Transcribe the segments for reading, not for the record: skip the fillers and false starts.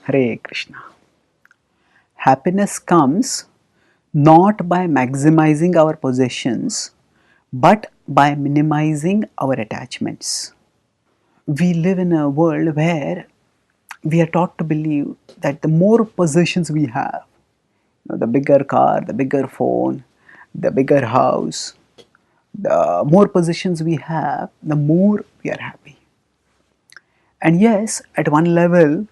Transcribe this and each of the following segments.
Hare Krishna. Happiness comes not by maximizing our possessions, but by minimizing our attachments. We live in a world where we are taught to believe that the more possessions we have, the bigger car, the bigger phone, the bigger house, the more possessions we have, the more we are happy. And yes, at one level,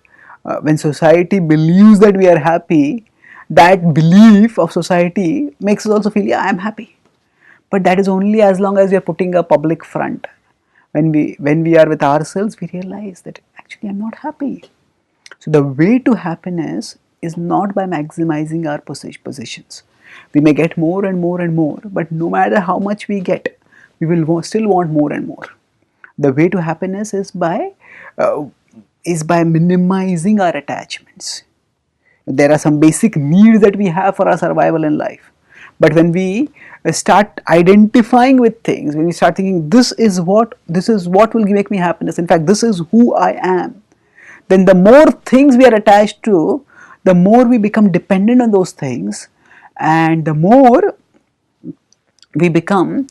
when society believes that we are happy, that belief of society makes us also feel, yeah, I am happy. But that is only as long as we are putting a public front. When we are with ourselves, we realize that actually I'm not happy. So the way to happiness is not by maximizing our possessions. We may get more and more and more, but no matter how much we get, we will still want more and more. The way to happiness uh, is by minimizing our attachments. There are some basic needs that we have for our survival in life. But when we start identifying with things, when we start thinking this is what will make me happiness, in fact this is who I am, then the more things we are attached to, the more we become dependent on those things, and the more we become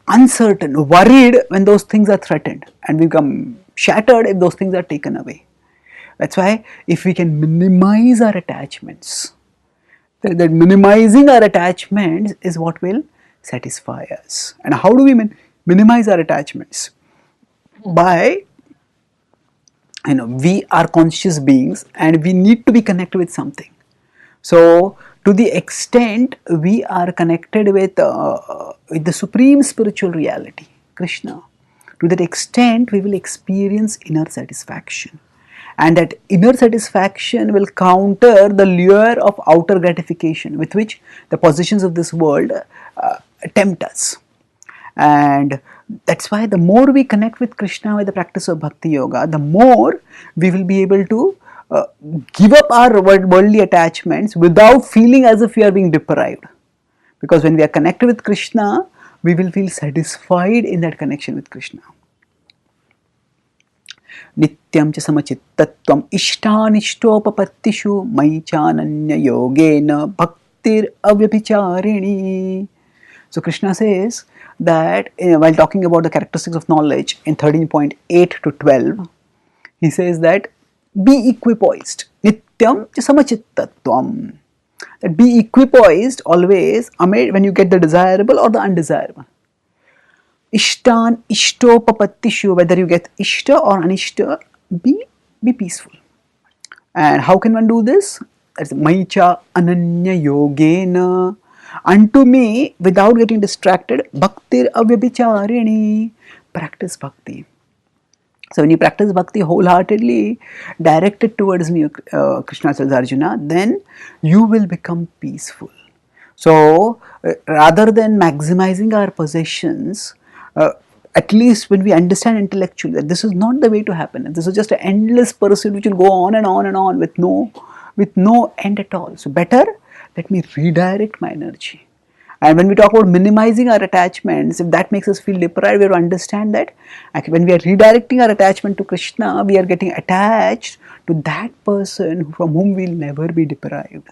uncertain, worried when those things are threatened, and we become shattered if those things are taken away. That's why if we can minimize our attachments, that minimizing our attachments is what will satisfy us. And how do we minimize our attachments? By, we are conscious beings and we need to be connected with something. So to the extent we are connected with the supreme spiritual reality, Krishna, to that extent we will experience inner satisfaction, and that inner satisfaction will counter the lure of outer gratification with which the possessions of this world tempt us. And that's why the more we connect with Krishna with the practice of Bhakti Yoga, the more we will be able to give up our worldly attachments without feeling as if we are being deprived. Because when we are connected with Krishna, we will feel satisfied in that connection with Krishna. Nityam cha samachittatvam ishtanishtopapatishu mai chananya yogena bhaktir avyabhicharini. So Krishna says that while talking about the characteristics of knowledge in 13.8 to 12, he says that be equipoised. Nityam samachittatvam. That be equipoised always amid when you get the desirable or the undesirable. Ishtan ishtopapattishu, whether you get ishta or anishta, be peaceful. And how can one do this? That's maicha ananya yogena. Unto me, without getting distracted, bhaktir avyabhicharini. Practice bhakti. So when you practice bhakti wholeheartedly, directed towards me, Krishna tells Arjuna, then you will become peaceful. So rather than maximizing our possessions, at least when we understand intellectually that this is not the way to happiness, this is just an endless pursuit which will go on and on and on with no end at all. So better let me redirect my energy. And when we talk about minimizing our attachments, if that makes us feel deprived, we have to understand that when we are redirecting our attachment to Krishna, we are getting attached to that person from whom we will never be deprived.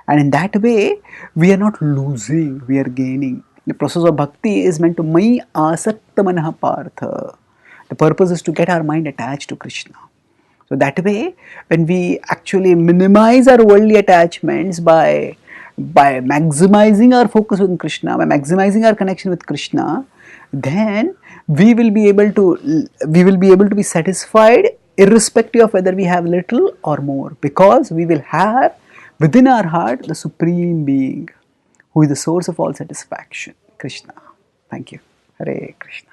And in that way, we are not losing, we are gaining. The process of bhakti is meant to mai asakta manah partha. The purpose is to get our mind attached to Krishna. So that way, when we actually minimize our worldly attachments by maximizing our focus on Krishna, by maximizing our connection with Krishna, then we will be able to be satisfied irrespective of whether we have little or more, because we will have within our heart the Supreme Being who is the source of all satisfaction, Krishna. Thank you. Hare Krishna.